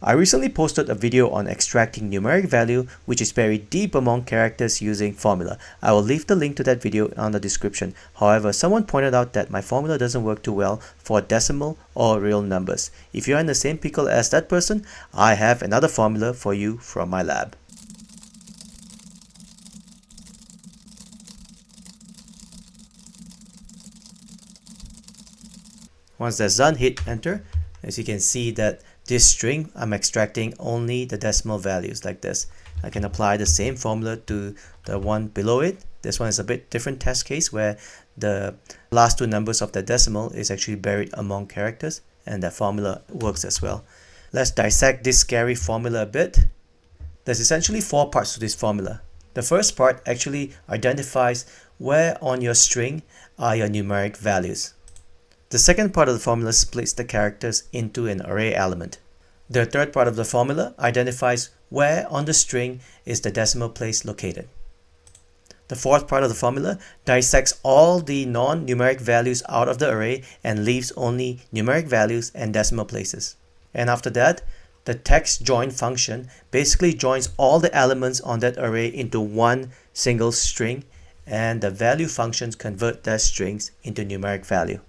I recently posted a video on extracting numeric value which is buried deep among characters using formula. I will leave the link to that video on the description. However, someone pointed out that my formula doesn't work too well for decimal or real numbers. If you are in the same pickle as that person, I have another formula for you from my lab. Once that's done, hit enter. As you can see that this string, I'm extracting only the decimal values like this. I can apply the same formula to the one below it. This one is a bit different test case where the last two numbers of the decimal is actually buried among characters, and that formula works as well. Let's dissect this scary formula a bit. There's essentially four parts to this formula. The first part actually identifies where on your string are your numeric values. The second part of the formula splits the characters into an array element. The third part of the formula identifies where on the string is the decimal place located. The fourth part of the formula dissects all the non-numeric values out of the array and leaves only numeric values and decimal places. And after that, the text join function basically joins all the elements on that array into one single string, and the value functions convert their strings into numeric value.